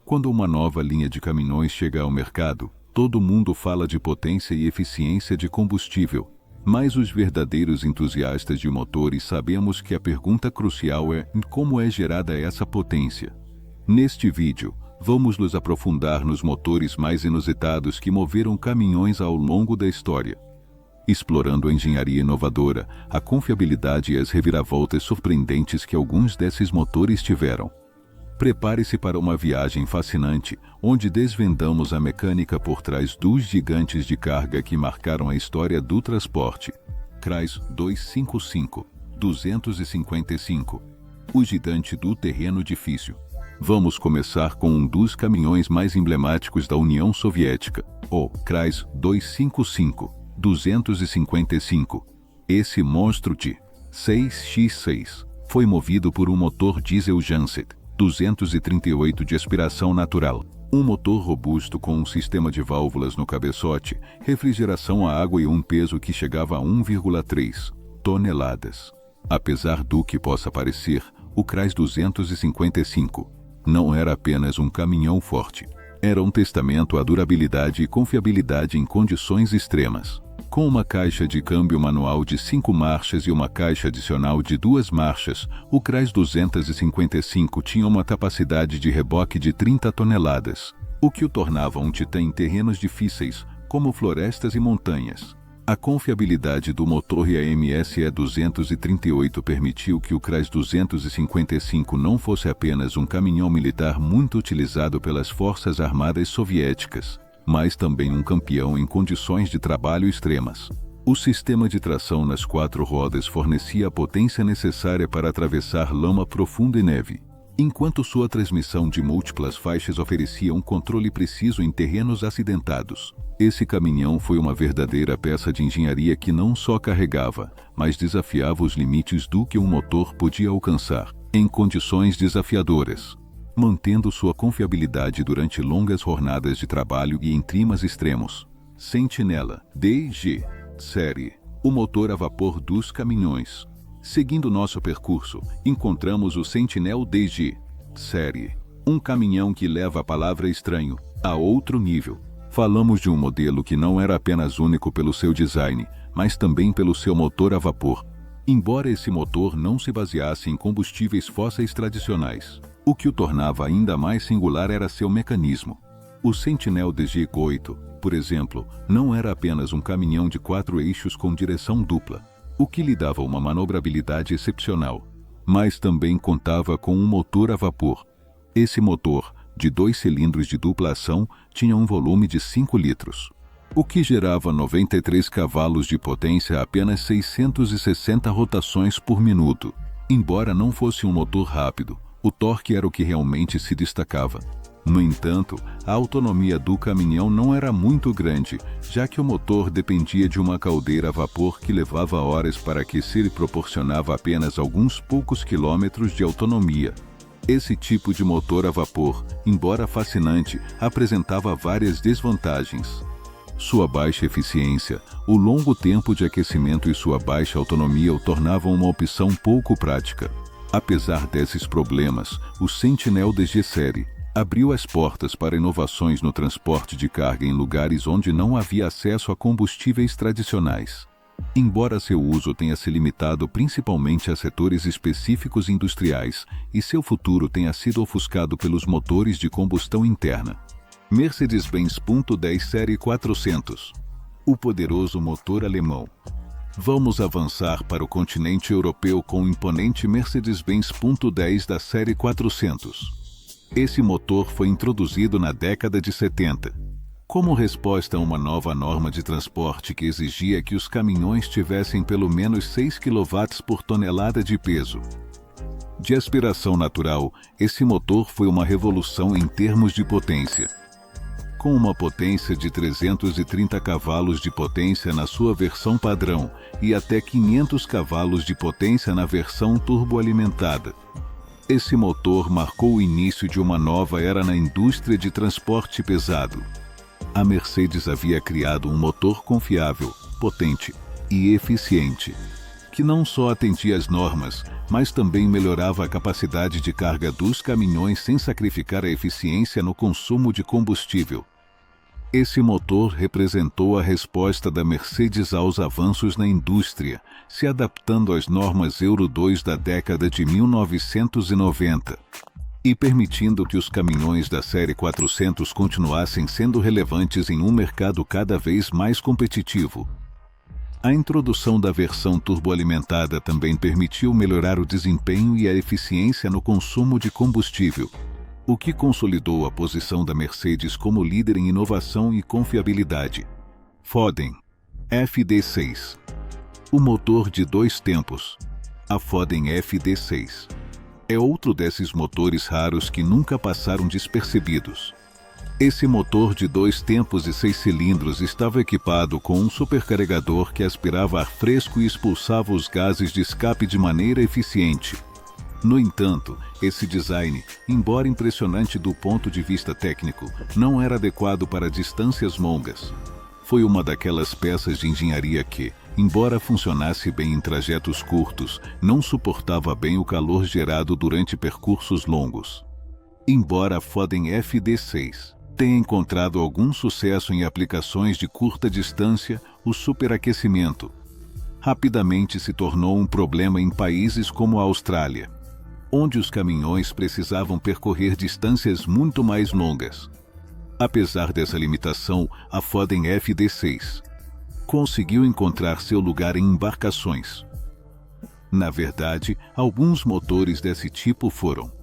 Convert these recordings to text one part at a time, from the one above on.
Quando uma nova linha de caminhões chega ao mercado, todo mundo fala de potência e eficiência de combustível, mas os verdadeiros entusiastas de motores sabemos que a pergunta crucial é como é gerada essa potência. Neste vídeo, vamos nos aprofundar nos motores mais inusitados que moveram caminhões ao longo da história, explorando a engenharia inovadora, a confiabilidade e as reviravoltas surpreendentes que alguns desses motores tiveram. Prepare-se para uma viagem fascinante, onde desvendamos a mecânica por trás dos gigantes de carga que marcaram a história do transporte. Chrysler 255, o gigante do terreno difícil. Vamos começar com um dos caminhões mais emblemáticos da União Soviética, o Chrysler 255. Esse monstro de 6x6 foi movido por um motor diesel Janset 238 de aspiração natural. Um motor robusto com um sistema de válvulas no cabeçote, refrigeração a água e um peso que chegava a 1,3 toneladas. Apesar do que possa parecer, o Chrysler 255 não era apenas um caminhão forte. Era um testamento à durabilidade e confiabilidade em condições extremas. Com uma caixa de câmbio manual de 5 marchas e uma caixa adicional de 2 marchas, o Chrysler 255 tinha uma capacidade de reboque de 30 toneladas, o que o tornava um titã em terrenos difíceis, como florestas e montanhas. A confiabilidade do motor e a MSE 238 permitiu que o Chrysler 255 não fosse apenas um caminhão militar muito utilizado pelas Forças Armadas Soviéticas, mas também um campeão em condições de trabalho extremas. O sistema de tração nas 4 rodas fornecia a potência necessária para atravessar lama profunda e neve, enquanto sua transmissão de múltiplas faixas oferecia um controle preciso em terrenos acidentados. Esse caminhão foi uma verdadeira peça de engenharia que não só carregava, mas desafiava os limites do que um motor podia alcançar, em condições desafiadoras, mantendo sua confiabilidade durante longas jornadas de trabalho e em climas extremos. Sentinela DG Série, o motor a vapor dos caminhões. Seguindo nosso percurso, encontramos o Sentinel DG Série, um caminhão que leva a palavra estranho a outro nível. Falamos de um modelo que não era apenas único pelo seu design, mas também pelo seu motor a vapor. Embora esse motor não se baseasse em combustíveis fósseis tradicionais, o que o tornava ainda mais singular era seu mecanismo. O Sentinel DG8, por exemplo, não era apenas um caminhão de 4 eixos com direção dupla, o que lhe dava uma manobrabilidade excepcional, mas também contava com um motor a vapor. Esse motor, de 2 cilindros de dupla ação, tinha um volume de 5 litros, o que gerava 93 cavalos de potência a apenas 660 rotações por minuto. Embora não fosse um motor rápido, o torque era o que realmente se destacava. No entanto, a autonomia do caminhão não era muito grande, já que o motor dependia de uma caldeira a vapor que levava horas para aquecer e proporcionava apenas alguns poucos quilômetros de autonomia. Esse tipo de motor a vapor, embora fascinante, apresentava várias desvantagens. Sua baixa eficiência, o longo tempo de aquecimento e sua baixa autonomia o tornavam uma opção pouco prática. Apesar desses problemas, o Sentinel DG Série abriu as portas para inovações no transporte de carga em lugares onde não havia acesso a combustíveis tradicionais. Embora seu uso tenha se limitado principalmente a setores específicos industriais e seu futuro tenha sido ofuscado pelos motores de combustão interna. Mercedes-Benz .10 Série 400. O poderoso motor alemão. Vamos avançar para o continente europeu com o imponente Mercedes-Benz .10 da série 400. Esse motor foi introduzido na década de 70, como resposta a uma nova norma de transporte que exigia que os caminhões tivessem pelo menos 6 kW por tonelada de peso. De aspiração natural, esse motor foi uma revolução em termos de potência. Com uma potência de 330 cavalos de potência na sua versão padrão e até 500 cavalos de potência na versão turboalimentada. Esse motor marcou o início de uma nova era na indústria de transporte pesado. A Mercedes havia criado um motor confiável, potente e eficiente, que não só atendia às normas, mas também melhorava a capacidade de carga dos caminhões sem sacrificar a eficiência no consumo de combustível. Esse motor representou a resposta da Mercedes aos avanços na indústria, se adaptando às normas Euro 2 da década de 1990 e permitindo que os caminhões da série 400 continuassem sendo relevantes em um mercado cada vez mais competitivo. A introdução da versão turboalimentada também permitiu melhorar o desempenho e a eficiência no consumo de combustível, o que consolidou a posição da Mercedes como líder em inovação e confiabilidade. Foden FD6. O motor de 2 tempos. A Foden FD6 é outro desses motores raros que nunca passaram despercebidos. Esse motor de 2 tempos e 6 cilindros estava equipado com um supercarregador que aspirava ar fresco e expulsava os gases de escape de maneira eficiente. No entanto, esse design, embora impressionante do ponto de vista técnico, não era adequado para distâncias longas. Foi uma daquelas peças de engenharia que, embora funcionasse bem em trajetos curtos, não suportava bem o calor gerado durante percursos longos. Embora a Foden FD6 tenha encontrado algum sucesso em aplicações de curta distância, o superaquecimento rapidamente se tornou um problema em países como a Austrália, onde os caminhões precisavam percorrer distâncias muito mais longas. Apesar dessa limitação, a Foden FD6 conseguiu encontrar seu lugar em embarcações. Na verdade, alguns motores desse tipo foram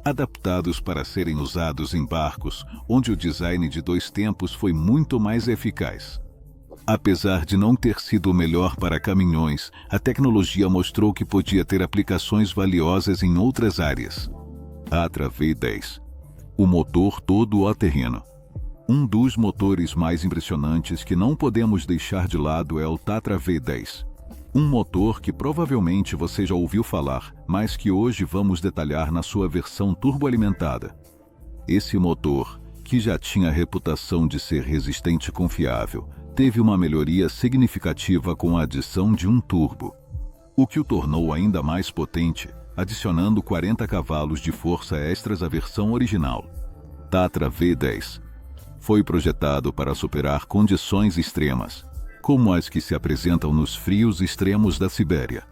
adaptados para serem usados em barcos, onde o design de 2 tempos foi muito mais eficaz. Apesar de não ter sido o melhor para caminhões, a tecnologia mostrou que podia ter aplicações valiosas em outras áreas. Tatra V10. O motor todo-terreno. Um dos motores mais impressionantes que não podemos deixar de lado é o Tatra V10. Um motor que provavelmente você já ouviu falar, mas que hoje vamos detalhar na sua versão turboalimentada. Esse motor, que já tinha a reputação de ser resistente e confiável, teve uma melhoria significativa com a adição de um turbo, o que o tornou ainda mais potente, adicionando 40 cavalos de força extras à versão original. Tatra V10 foi projetado para superar condições extremas, como as que se apresentam nos frios extremos da Sibéria,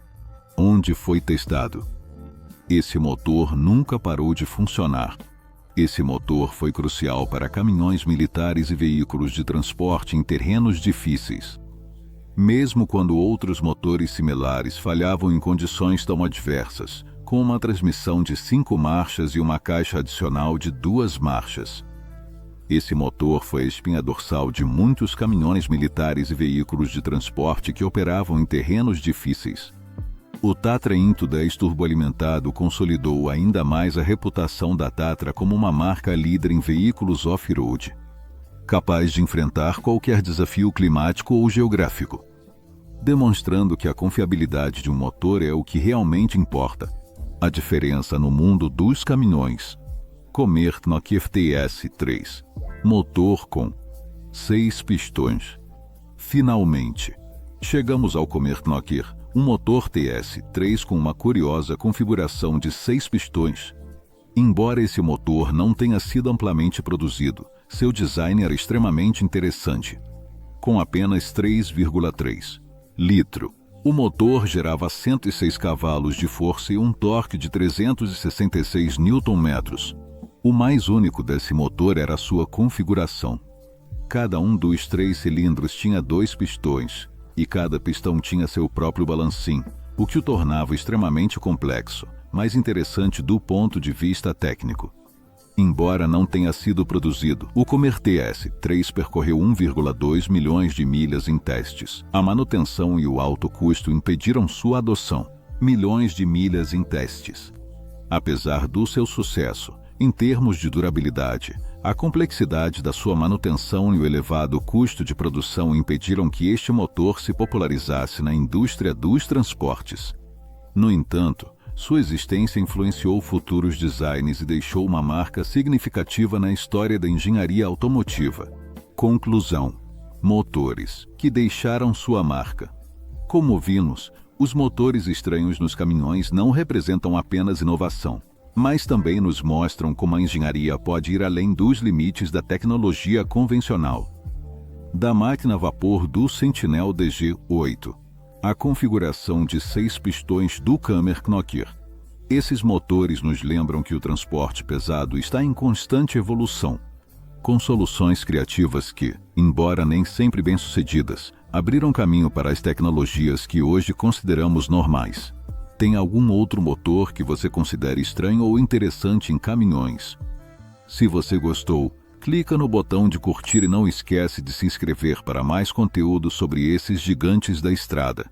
onde foi testado. Esse motor nunca parou de funcionar. Esse motor foi crucial para caminhões militares e veículos de transporte em terrenos difíceis. Mesmo quando outros motores similares falhavam em condições tão adversas, com uma transmissão de 5 marchas e uma caixa adicional de 2 marchas. Esse motor foi a espinha dorsal de muitos caminhões militares e veículos de transporte que operavam em terrenos difíceis. O Tatra Into 10 turboalimentado consolidou ainda mais a reputação da Tatra como uma marca líder em veículos off-road, capaz de enfrentar qualquer desafio climático ou geográfico, demonstrando que a confiabilidade de um motor é o que realmente importa. A diferença no mundo dos caminhões. Comertnock FTS-3, motor com 6 pistões. Finalmente, chegamos ao Comertnock, um motor TS3 com uma curiosa configuração de 6 pistões. Embora esse motor não tenha sido amplamente produzido, seu design era extremamente interessante. Com apenas 3,3 litro, o motor gerava 106 cavalos de força e um torque de 366 Nm. O mais único desse motor era a sua configuração. Cada um dos 3 cilindros tinha 2 pistões, e cada pistão tinha seu próprio balancim, o que o tornava extremamente complexo, mas interessante do ponto de vista técnico. Embora não tenha sido produzido, o Comer TS3 percorreu 1,2 milhões de milhas em testes. A manutenção e o alto custo impediram sua adoção. Milhões de milhas em testes. Apesar do seu sucesso, em termos de durabilidade, a complexidade da sua manutenção e o elevado custo de produção impediram que este motor se popularizasse na indústria dos transportes. No entanto, sua existência influenciou futuros designs e deixou uma marca significativa na história da engenharia automotiva. Conclusão: motores que deixaram sua marca. Como vimos, Os motores estranhos nos caminhões não representam apenas inovação, mas também nos mostram como a engenharia pode ir além dos limites da tecnologia convencional. Da máquina a vapor do Sentinel DG-8, a configuração de 6 pistões do Kammer-Knocker. Esses motores nos lembram que o transporte pesado está em constante evolução, com soluções criativas que, embora nem sempre bem-sucedidas, abriram caminho para as tecnologias que hoje consideramos normais. Tem algum outro motor que você considere estranho ou interessante em caminhões? Se você gostou, clica no botão de curtir e não esquece de se inscrever para mais conteúdo sobre esses gigantes da estrada.